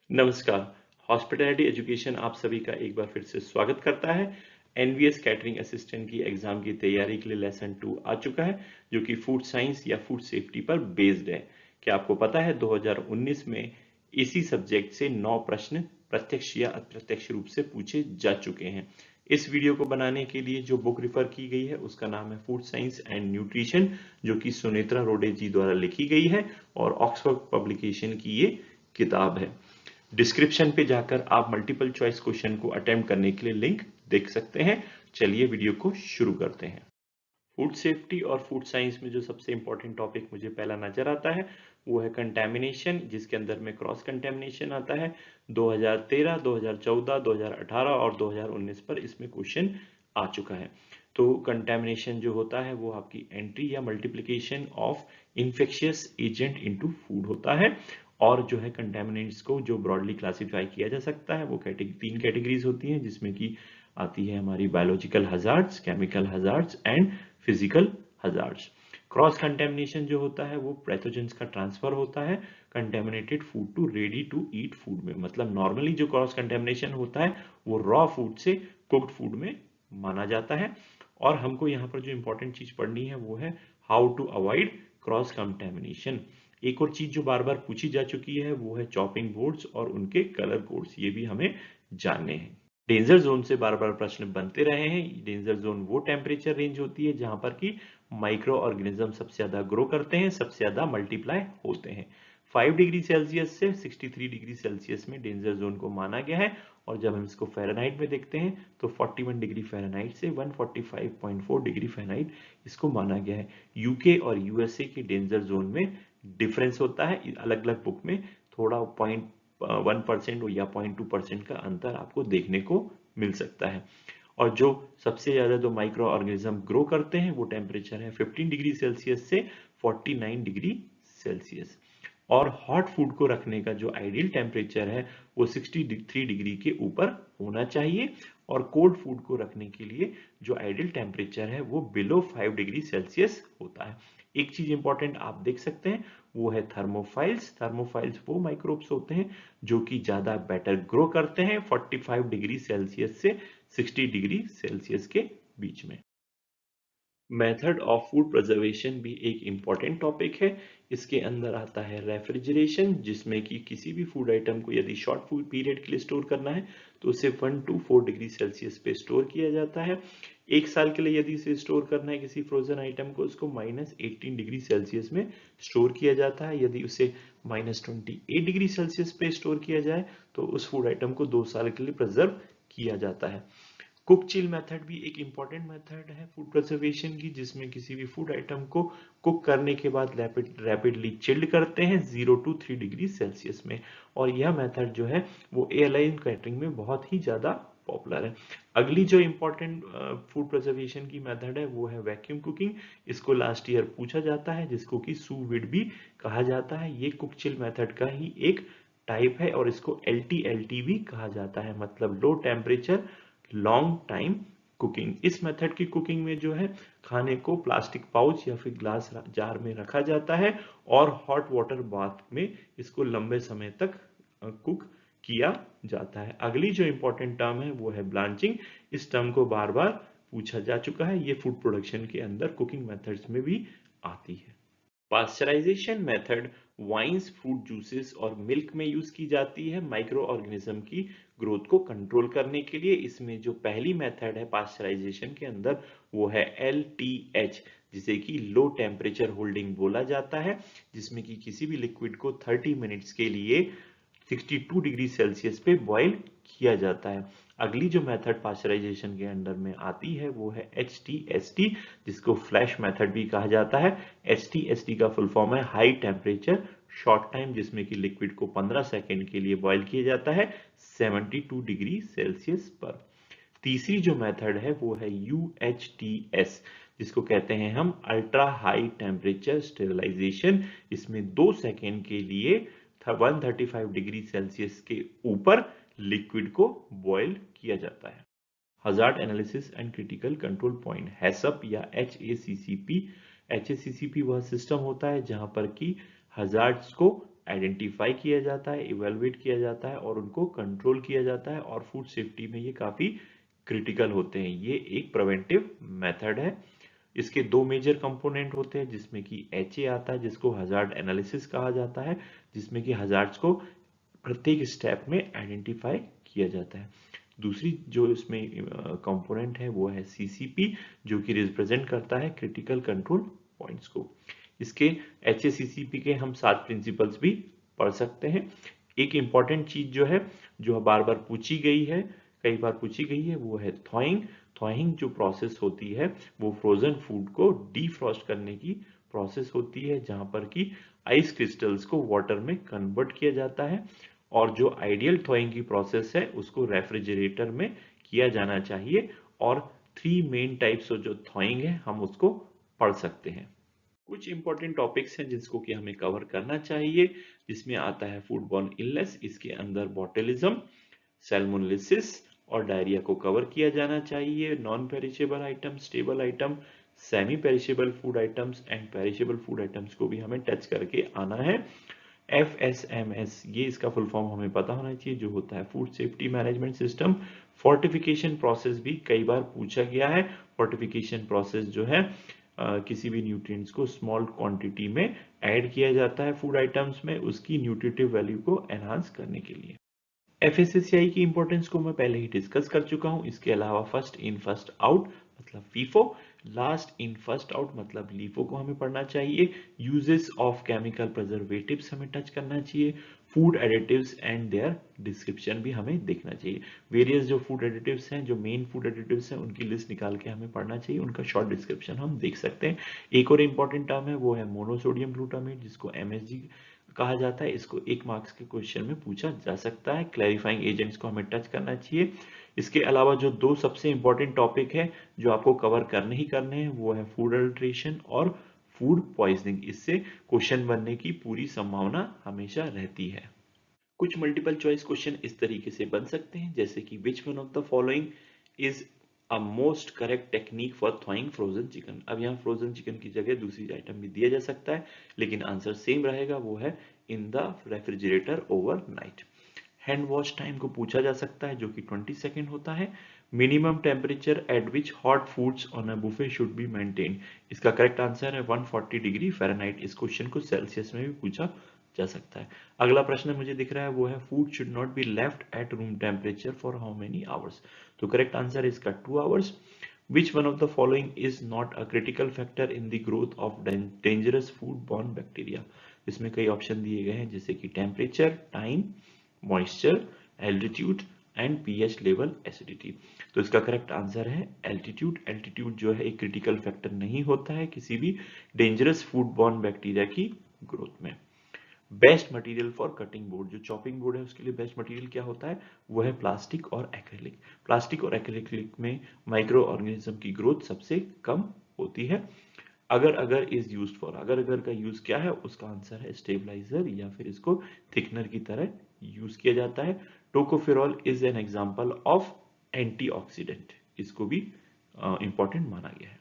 नमस्कार। Hospitality education आप सभी का एक बार फिर से स्वागत करता है। एनवीएस कैटरिंग असिस्टेंट की एग्जाम की तैयारी के लिए लेसन 2 आ चुका है, जो कि फूड साइंस या फूड सेफ्टी पर बेस्ड है। क्या आपको पता है 2019 में इसी सब्जेक्ट से 9 प्रश्न प्रत्यक्ष या अप्रत्यक्ष रूप से पूछे जा चुके हैं। इस वीडियो को बनाने के लिए जो बुक रिफर की गई है उसका नाम है फूड साइंस एंड न्यूट्रिशन, जो कि सुनेत्रा रोडे जी द्वारा लिखी गई है और ऑक्सफोर्ड पब्लिकेशन की ये किताब है। डिस्क्रिप्शन पे जाकर आप मल्टीपल चॉइस क्वेश्चन को अटेम्प्ट करने के लिए लिंक देख सकते हैं। चलिए वीडियो को शुरू करते हैं। फूड सेफ्टी और फूड साइंस में जो सबसे इंपॉर्टेंट टॉपिक मुझे पहला नजर आता है वो है कंटेमिनेशन, जिसके अंदर में क्रॉस कंटेमिनेशन आता है। 2013, 2014, 2018 और 2019 पर इसमें क्वेश्चन आ चुका है। तो कंटेमिनेशन जो होता है वो आपकी एंट्री या multiplication of infectious agent into food होता है। और जो है कंटेमिनेंट्स को जो ब्रॉडली क्लासिफाई किया जा सकता है वो तीन कैटेगरीज होती हैं, जिसमें कि आती है हमारी biological hazards, chemical hazards and physical hazards. Cross contamination जो होता है वो पैथोजेंस का ट्रांसफर होता है contaminated food to ready to eat food में। मतलब नॉर्मली जो क्रॉस कंटेमिनेशन होता है वो रॉ फूड से कुक्ड फूड में माना जाता है। और हमको यहाँ पर जो इंपॉर्टेंट चीज पढ़नी है वो है how to avoid cross contamination. एक और चीज जो बार बार पूछी जा चुकी है वो है चॉपिंग बोर्ड्स और उनके कलर कोड्स, ये भी हमें जानने हैं। डेंजर जोन से बार बार प्रश्न बनते रहे हैं। डेंजर जोन वो टेम्परेचर रेंज होती है जहां पर कि माइक्रो ऑर्गेनिज्म सबसे ज्यादा ग्रो करते हैं, सबसे ज्यादा मल्टीप्लाई होते हैं। 5 डिग्री सेल्सियस से 63 डिग्री सेल्सियस में डेंजर जोन को माना गया है। और जब हम इसको फ़ारेनहाइट में देखते हैं तो 41 डिग्री फ़ारेनहाइट से 145.4 डिग्री फ़ारेनहाइट इसको माना गया है। यूके और यूएसए के डेंजर जोन में डिफरेंस होता है, अलग अलग बुक में थोड़ा 0.1% या 0.2% का अंतर आपको देखने को मिल सकता है। और जो सबसे ज्यादा जो माइक्रो ऑर्गेनिज्म ग्रो करते हैं वो टेम्परेचर है 15 डिग्री सेल्सियस से 49 डिग्री सेल्सियस। और हॉट फूड को रखने का जो आइडियल टेम्परेचर है वो 63 डिग्री के ऊपर होना चाहिए। और कोल्ड फूड को रखने के लिए जो आइडियल टेम्परेचर है वो बिलो 5 डिग्री सेल्सियस होता है। एक चीज इंपॉर्टेंट आप देख सकते हैं वो है थर्मोफाइल्स। थर्मोफाइल्स वो माइक्रोब्स होते हैं जो कि ज्यादा बेटर ग्रो करते हैं 45 डिग्री सेल्सियस से 60 डिग्री सेल्सियस के बीच में। मेथड ऑफ फूड प्रिजर्वेशन भी एक इम्पॉर्टेंट टॉपिक है। इसके अंदर आता है रेफ्रिजरेशन, जिसमें कि किसी भी फूड आइटम को यदि शॉर्ट फूड पीरियड के लिए स्टोर करना है तो उसे 1 to 4 डिग्री सेल्सियस पे स्टोर किया जाता है। एक साल के लिए यदि इसे स्टोर करना है किसी फ्रोजन आइटम को, उसको -18 डिग्री सेल्सियस में स्टोर किया जाता है। यदि उसे -28 डिग्री सेल्सियस पे स्टोर किया जाए तो उस फूड आइटम को 2 साल के लिए प्रिजर्व किया जाता है। कुक चिल मेथड भी एक इम्पॉर्टेंट मेथड है फूड प्रिजर्वेशन की, जिसमें किसी भी फूड आइटम को कुक करने के बाद रैपिडली चिल्ड करते हैं 0 to 3 डिग्री सेल्सियस में। और यह मेथड जो है वो एयरलाइन कैटरिंग में बहुत ही ज्यादा पॉपुलर है। अगली जो इम्पोर्टेंट फूड प्रिजर्वेशन की मेथड है वो है वैक्यूम कुकिंग। इसको लास्ट ईयर पूछा जाता है, जिसको कि सू विड भी कहा जाता है। ये कुक चिल मेथड का ही एक टाइप है और इसको LTLT भी कहा जाता है, मतलब low temperature long time cooking. इस मेथड की कुकिंग में जो है खाने को प्लास्टिक पाउच या फिर ग्लास जार में रखा जाता है और हॉट वाटर बाथ में इसको लंबे समय तक कुक किया जाता है। अगली जो इंपॉर्टेंट टर्म है वो है ब्लांचिंग। इस टर्म को बार बार पूछा जा चुका है। ये फूड प्रोडक्शन के अंदर कुकिंग मेथड्स में भी आती है। Pasteurisation method wines, fruit juices और मिल्क में यूज की जाती है माइक्रो ऑर्गेनिज्म की ग्रोथ को कंट्रोल करने के लिए। इसमें जो पहली मेथड है पास्चराइजेशन के अंदर वो है LTH, जिसे कि लो टेम्परेचर होल्डिंग बोला जाता है, जिसमें कि किसी भी लिक्विड को 30 मिनट्स के लिए 62 डिग्री सेल्सियस पे बॉईल किया जाता है। अगली जो मेथड पास्चराइजेशन के अंडर में आती है वो है HTST, जिसको फ्लैश मेथड भी कहा जाता है। HTST का फुल फॉर्म है हाई टेम्परेचर शॉर्ट टाइम, जिसमें कि लिक्विड को 15 सेकेंड के लिए बॉईल किया जाता है 72 डिग्री सेल्सियस पर। तीसरी जो मेथड है वो है UHTS, जिसको कहते हैं हम अल्ट्रा हाई टेम्परेचर स्टेरिलाइजेशन। इसमें 2 सेकेंड के लिए 135 डिग्री सेल्सियस के ऊपर लिक्विड को बॉयल किया जाता है। Hazard analysis and critical control point HACCP या HACCP। HACCP वह सिस्टम होता है जहां पर कि हजार्ड्स को आइडेंटिफाई किया जाता है, इवेलुएट किया जाता है और उनको कंट्रोल किया जाता है और फूड सेफ्टी में ये काफ़ी क्रिटिकल होते हैं। ये एक प्रिवेंटिव मेथड है। इसके दो मेजर कंपोनेंट होते हैं जिसमें कि HA आता है जिसको हजार्ड एनालिसिस कहा जाता है, जिसमें कि हजार्ड्स को प्रत्येक स्टेप में आइडेंटिफाई किया जाता है। दूसरी जो इसमें कंपोनेंट है वो है CCP, जो कि रिप्रेजेंट करता है क्रिटिकल कंट्रोल पॉइंट्स को। इसके HACCP के हम 7 प्रिंसिपल्स भी पढ़ सकते हैं। एक इंपॉर्टेंट चीज जो है, जो बार बार पूछी गई है, कई बार पूछी गई है, वो है थॉइंग। थॉइंग जो प्रोसेस होती है वो फ्रोजन फूड को डीफ्रॉस्ट करने की प्रोसेस होती है, जहां पर कि आइस क्रिस्टल्स को वाटर में कन्वर्ट किया जाता है। और जो आइडियल थॉइंग की प्रोसेस है उसको रेफ्रिजरेटर में किया जाना चाहिए। और 3 मेन टाइप्स ऑफ जो थॉइंग है हम उसको पढ़ सकते हैं। कुछ इंपॉर्टेंट टॉपिक्स हैं जिसको कि हमें कवर करना चाहिए, जिसमें आता है फूडबॉर्न इलनेस, इसके अंदर बॉटेलिज्म, सैल्मोनेलिसिस और डायरिया को कवर किया जाना चाहिए। Non perishable item, stable item, semi perishable food items and perishable food items को भी हमें टच करके आना है। FSMS, ये इसका फुल फॉर्म हमें पता होना चाहिए, जो होता है food safety management system. Fortification process भी कई बार पूछा गया है। फोर्टिफिकेशन प्रोसेस जो है किसी भी न्यूट्रिएंट्स को स्मॉल क्वांटिटी में ऐड किया जाता है फूड आइटम्स में, उसकी न्यूट्रिटिव वैल्यू को एनहांस करने के लिए। FSSAI की इंपॉर्टेंस को मैं पहले ही डिस्कस कर चुका हूं। इसके अलावा फर्स्ट इन फर्स्ट आउट मतलब FIFO, last in first out मतलब लीफो को हमें पढ़ना चाहिए। यूजेस ऑफ केमिकल प्रिजर्वेटिव्स हमें टच करना चाहिए। Food additives and there description भी हमें देखना चाहिए। वेरियस जो फूड एडिटिव्स हैं, जो मेन फूड एडिटिव्स हैं, उनकी लिस्ट निकाल के हमें पढ़ना चाहिए, उनका शॉर्ट डिस्क्रिप्शन हम देख सकते हैं। एक और इंपॉर्टेंट टर्म है वो है मोनोसोडियम ग्लूटामेट, जिसको MSG कहा जाता है। इसको 1 मार्क्स के क्वेश्चन में पूछा जा सकता है। क्लैरिफाइंग एजेंट्स को हमें टच करना चाहिए। इसके अलावा जो दो सबसे इंपॉर्टेंट टॉपिक है जो आपको कवर करने ही करने हैं वो है फूड अडल्ट्रेशन और फूड पॉइजनिंग। इससे क्वेश्चन बनने की पूरी संभावना हमेशा रहती है। कुछ मल्टीपल चॉइस क्वेश्चन इस तरीके से बन सकते हैं, जैसे कि which one of the following is a most correct technique for थॉइंग frozen chicken. अब यहाँ फ्रोजन चिकन की जगह दूसरी आइटम भी दिया जा सकता है, लेकिन आंसर सेम रहेगा, वो है in the refrigerator over night. Hand wash time को पूछा जा सकता है, जो कि 20 सेकेंड होता है। Minimum temperature at which hot foods on a buffet should be maintain. इसका करेक्ट आंसर है 140 डिग्री फ़ारेनहाइट। इस क्वेश्चन को सेल्सियस में भी पूछा जा सकता है। अगला प्रश्न मुझे दिख रहा है वो है food should not be left at room temperature for how many hours. तो करेक्ट आंसर है इसका 2 hours. Which one of the following is not a critical factor in the growth of dangerous foodborne bacteria? इसमें कई option दिए गए हैं, जैसे कि temperature, time, moisture, altitude and pH level, acidity. तो इसका करेक्ट आंसर है एल्टीट्यूड। एल्टीट्यूड जो है एक क्रिटिकल फैक्टर नहीं होता है किसी भी डेंजरस फूडबॉर्न बैक्टीरिया की ग्रोथ में। Best material for cutting board, जो चॉपिंग बोर्ड है उसके लिए बेस्ट मटेरियल क्या होता है, वो है प्लास्टिक और एक्रेलिक। प्लास्टिक और एक्रेलिक में माइक्रो ऑर्गेनिज्म की ग्रोथ सबसे कम होती है। अगर अगर इज यूज्ड फॉर, अगर अगर का यूज क्या है, उसका आंसर है स्टेबलाइजर, या फिर इसको थिकनर की तरह यूज किया जाता है। Tocopherol is an example of antioxidant, इसको भी इंपॉर्टेंट माना गया है।